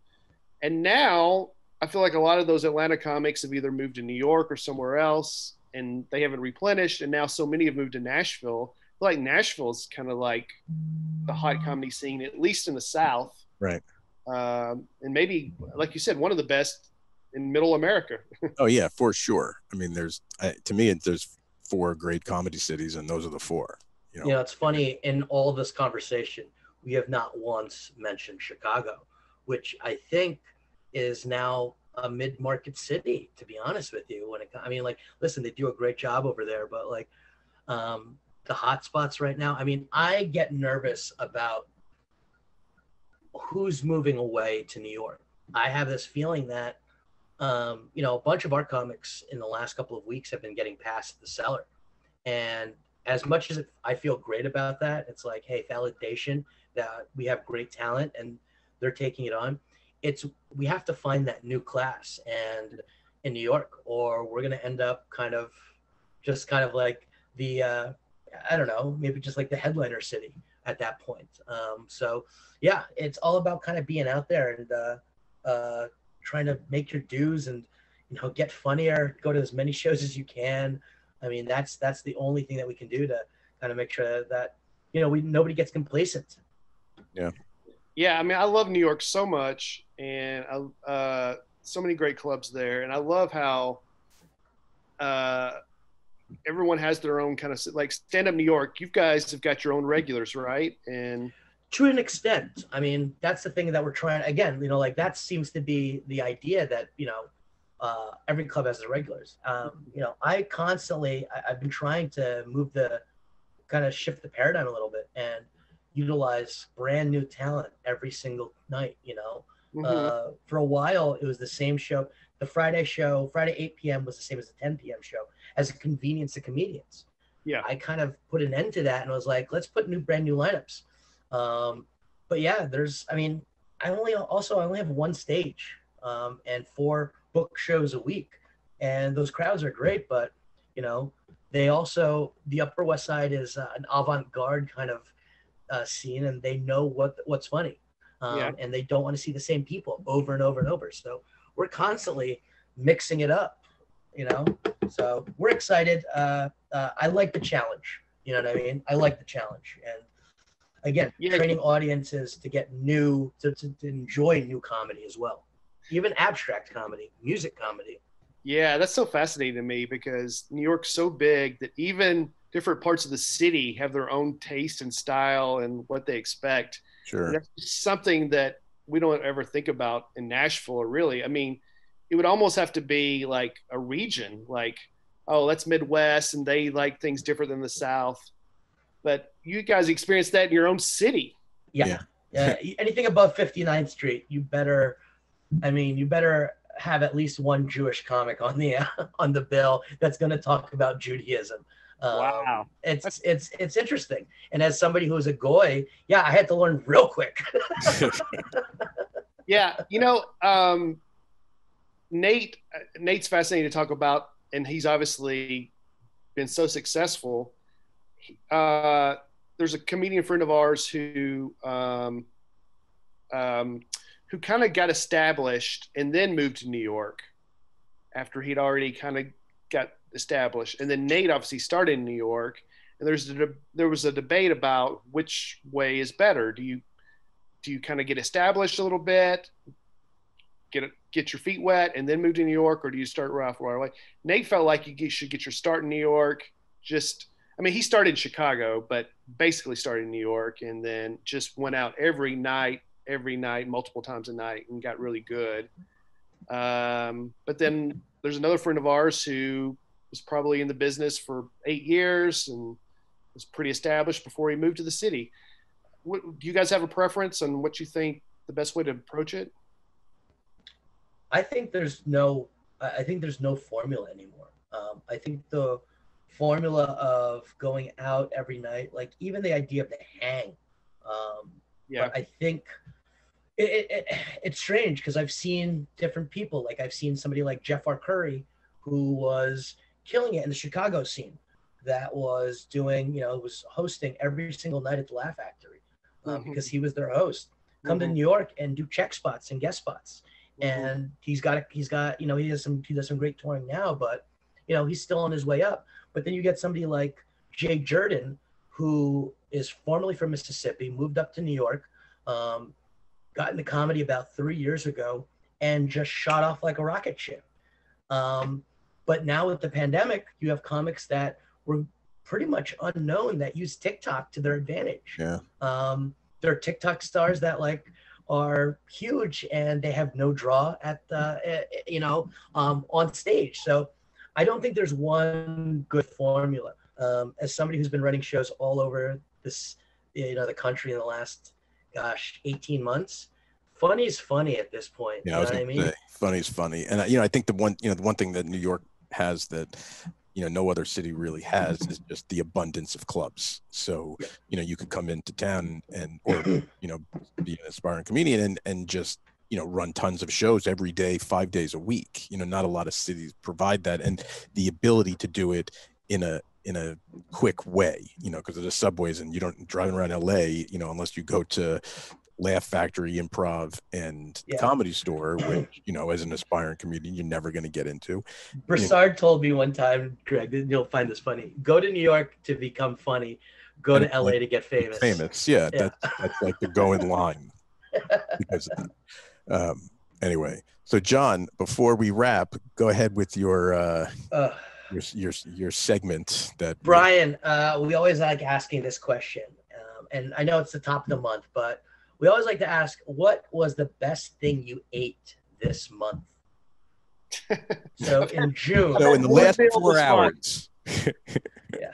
and now I feel like a lot of those Atlanta comics have either moved to New York or somewhere else, and they haven't replenished, and now so many have moved to Nashville. I feel like Nashville is kind of like the hot comedy scene, at least in the South. Right. And maybe, like you said, one of the best in Middle America. Oh yeah, for sure. I mean, there's 4 great comedy cities, and those are the 4. It's funny, in all this conversation, we have not once mentioned Chicago, which I think is now a mid-market city, to be honest with you. Listen, they do a great job over there, but the hot spots right now, I mean, I get nervous about who's moving away to New York. I have this feeling that a bunch of our comics in the last couple of weeks have been getting past the cellar, and as much as I feel great about that, it's like, hey, validation that we have great talent and they're taking it on. We have to find that new class and in New York, or we're going to end up kind of just kind of like the I don't know, maybe just like the headliner city at that point. So yeah, it's all about kind of being out there and trying to make your dues and, you know, get funnier, go to as many shows as you can. I mean, that's the only thing that we can do to kind of make sure that, you know, nobody gets complacent. Yeah. Yeah, I mean, I love New York so much, and so many great clubs there, and I love how everyone has their own kind of, like, Stand Up New York. You guys have got your own regulars, right? And to an extent, I mean, that's the thing that we're trying, again, you know, like that seems to be the idea that, you know, every club has their regulars. You know, I've been trying to kind of shift the paradigm a little bit and utilize brand new talent every single night, you know. For a while, it was the same show. The Friday 8 p.m. was the same as the 10 p.m. show as a convenience to comedians. Yeah. I kind of put an end to that and was like, let's put brand new lineups. But yeah, I only have one stage and 4 book shows a week. And those crowds are great, but, you know, the Upper West Side is an avant-garde kind of scene, and they know what's funny. And they don't want to see the same people over and over and over. So we're constantly mixing it up, you know? So we're excited. I like the challenge. You know what I mean? I like the challenge. And again, training audiences to get to enjoy new comedy as well. Even abstract comedy, music comedy. Yeah, that's so fascinating to me because New York's so big that even different parts of the city have their own taste and style and what they expect. Sure. And that's something that we don't ever think about in Nashville, or really. I mean, it would almost have to be like a region, like, oh, that's Midwest and they like things different than the South. But you guys experience that in your own city. Yeah. Anything above 59th Street, you better have at least one Jewish comic on the bill that's going to talk about Judaism. Wow. It's interesting. And as somebody who's a goy, yeah, I had to learn real quick. Yeah. You know, Nate's fascinating to talk about, and he's obviously been so successful. There's a comedian friend of ours who kind of got established and then moved to New York after he'd already kind of got established. And then Nate obviously started in New York, and there was a debate about which way is better. Do you kind of get established a little bit, get your feet wet, and then move to New York, or do you start right away? Nate felt like you should get your start in New York. He started in Chicago, but basically started in New York, and then just went out every night, multiple times a night, and got really good. But then there's another friend of ours who was probably in the business for 8 years and was pretty established before he moved to the city. Do you guys have a preference on what you think the best way to approach it? I think there's no formula anymore. I think the formula of going out every night, like even the idea of the hang. But I think it's strange because I've seen different people. Like I've seen somebody like Jeff R. Curry, who was killing it in the Chicago scene, that was doing, was hosting every single night at the Laugh Factory because he was their host. Come to New York and do check spots and guest spots. And he does some great touring now, but he's still on his way up. But then you get somebody like Jay Jordan, who is formerly from Mississippi, moved up to New York, got into comedy about 3 years ago, and just shot off like a rocket ship. But now with the pandemic, you have comics that were pretty much unknown that use TikTok to their advantage. Yeah. There are TikTok stars that are huge, and they have no draw at on stage. So I don't think there's one good formula. As somebody who's been running shows all over this, the country in the last, 18 months, funny is funny at this point. Yeah, I was going to say, funny is funny. And I think the one thing that New York has that, no other city really has is just the abundance of clubs. So, you could come into town or be an aspiring comedian and just, run tons of shows every day, 5 days a week. Not a lot of cities provide that. And the ability to do it in a quick way, because of the subways, and you don't drive around LA, unless you go to Laugh Factory, Improv, and Comedy Store, which, as an aspiring comedian, you're never going to get into. Broussard told me one time, Greg, you'll find this funny, go to New York to become funny, go to LA to get famous. Yeah. That's like the going line. Because anyway, so John, before we wrap, go ahead with your segment. That Brian, we always like asking this question, and I know it's the top of the month, but we always like to ask, what was the best thing you ate this month? So in June. So in the last 4 hours. Yeah.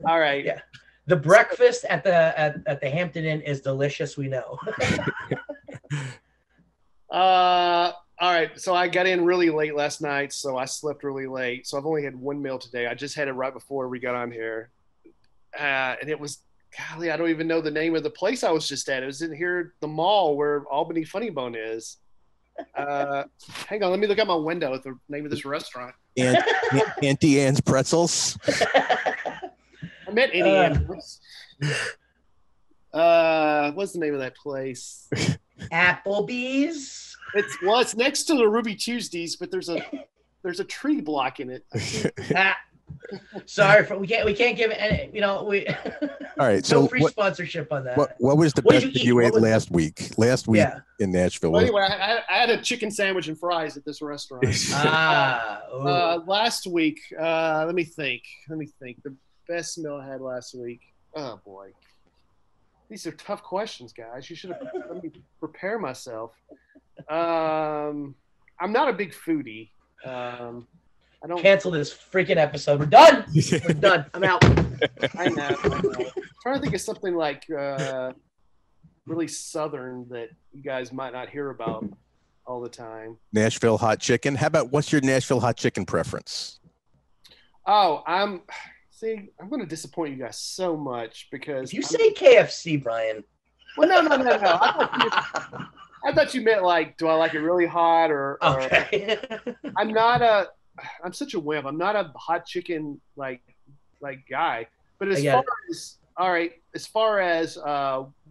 All right. Yeah. The breakfast at the Hampton Inn is delicious, we know. All right. So I got in really late last night, so I slept really late. So I've only had one meal today. I just had it right before we got on here. And it was, golly, I don't even know the name of the place I was just at. It was in here, the mall where Albany Funny Bone is. Hang on, let me look out my window at the name of this restaurant. Auntie Anne's Pretzels. I met Auntie Anne's. What's the name of that place? Applebee's. It's next to the Ruby Tuesdays, but there's a tree blocking it. Sorry, we can't give it any, all right, so no free sponsorship on that. What was the best thing you ate last week in Nashville? Well, anyway, I had a chicken sandwich and fries at this restaurant. Last week, let me think. The best meal I had last week. Oh boy, these are tough questions, guys. You should have let me prepare myself. I'm not a big foodie. I don't cancel this freaking episode. We're done. We're done. I'm out. I know. I'm trying to think of something like really southern that you guys might not hear about all the time. Nashville hot chicken. How about, what's your Nashville hot chicken preference? Oh, I'm going to disappoint you guys so much because if you say KFC, Brian. Well, no. I thought you meant like, do I like it really hot or okay. I'm such a wimp. I'm not a hot chicken like guy. But as far as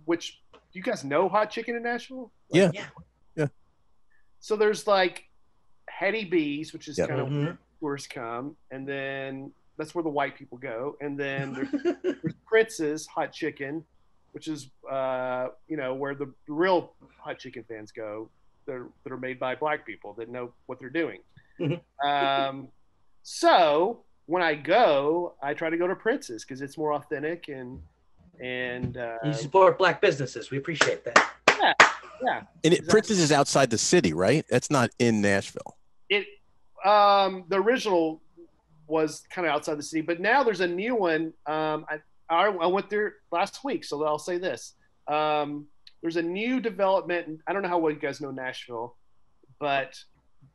which, do you guys know hot chicken in Nashville? Yeah. So there's like Hattie B's, which is kind of where tourists come, and then that's where the white people go. And then there's Prince's hot chicken, which is where the real hot chicken fans go that are made by black people that know what they're doing. So when I go, I try to go to Prince's because it's more authentic and you support black businesses. We appreciate that. Yeah. And exactly. Prince's is outside the city, right? That's not in Nashville. The original was kind of outside the city, but now there's a new one. I went there last week, so I'll say this. There's a new development, and I don't know how well you guys know Nashville, but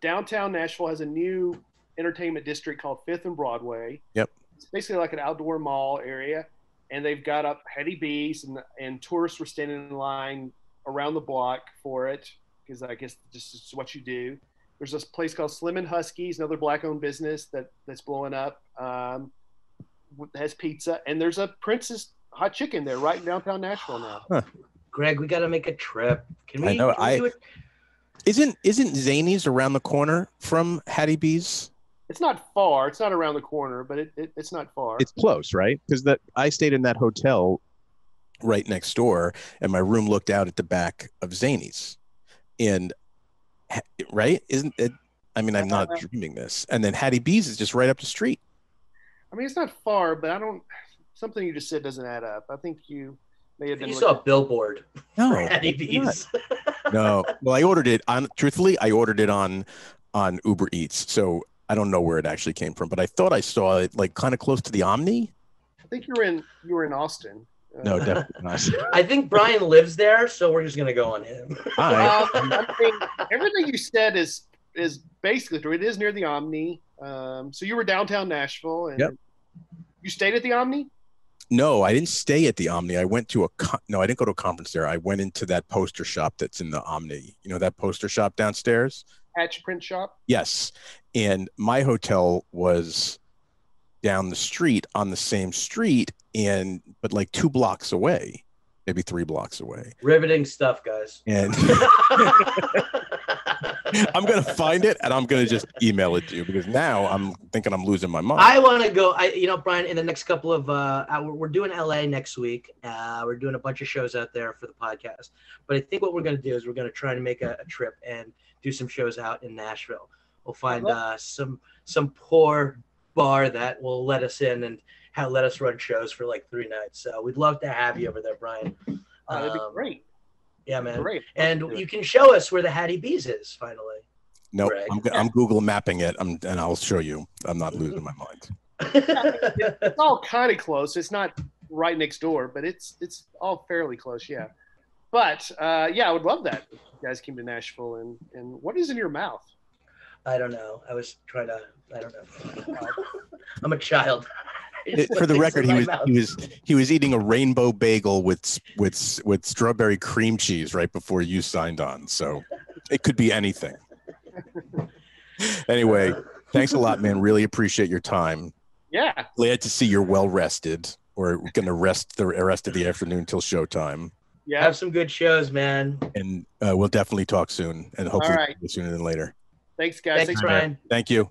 downtown Nashville has a new entertainment district called 5th and Broadway. Yep. It's basically like an outdoor mall area, and they've got up Hattie B's, and tourists were standing in line around the block for it because I guess this is what you do. There's this place called Slim and Husky's, another black-owned business that's blowing up. Has pizza, and there's a Prince's hot chicken there right in downtown Nashville now. Huh. Greg, we got to make a trip. Can we? I know. Can we do it? Isn't Zany's around the corner from Hattie B's? It's not far. It's not around the corner, but it's not far. It's close, right? Because I stayed in that hotel right next door, and my room looked out at the back of Zany's, and right? Isn't it? I mean, I'm not dreaming this. And then Hattie B's is just right up the street. I mean, it's not far, but something you just said doesn't add up. I think you may have been. You saw a billboard. No, for Hattie B's. No. Well, I ordered it truthfully, I ordered it on Uber Eats. So I don't know where it actually came from, but I thought I saw it like kind of close to the Omni. I think you were in Austin. No, definitely not. I think Brian lives there, so we're just gonna go on him. I mean, everything you said is basically true. It is near the Omni. So you were downtown Nashville, and you stayed at the Omni? No, I didn't stay at the Omni. I went to I didn't go to a conference there. I went into that poster shop that's in the Omni. You know that poster shop downstairs? Patch print shop? Yes. And my hotel was down the street on the same street, but like 2 blocks away, maybe 3 blocks away. Riveting stuff, guys. And I'm going to find it and I'm going to just email it to you, because now I'm thinking I'm losing my mind. I want to go. Brian, in the next couple of we're doing LA next week. We're doing a bunch of shows out there for the podcast. But I think what we're going to do is we're going to try to make a trip and do some shows out in Nashville. We'll find some poor bar that will let us in and let us run shows for like 3 nights. So we'd love to have you over there, Brian. That'd be great. Yeah, man. Great. And you can show us where the Hattie B's is finally. No, I'm Google mapping it, and I'll show you. I'm not losing my mind. It's all kind of close. It's not right next door, but it's all fairly close. Yeah. But I would love that if you guys came to Nashville. And what is in your mouth? I don't know. I was trying to. I don't know. I'm a child. For the record, he was eating a rainbow bagel with strawberry cream cheese right before you signed on. So it could be anything. Anyway, thanks a lot, man. Really appreciate your time. Yeah. Glad to see you're well rested. We're going to rest the rest of the afternoon till showtime. Yeah. Have some good shows, man. And we'll definitely talk soon, and hopefully sooner than later. Thanks, guys. Thanks, Brian. Thank you.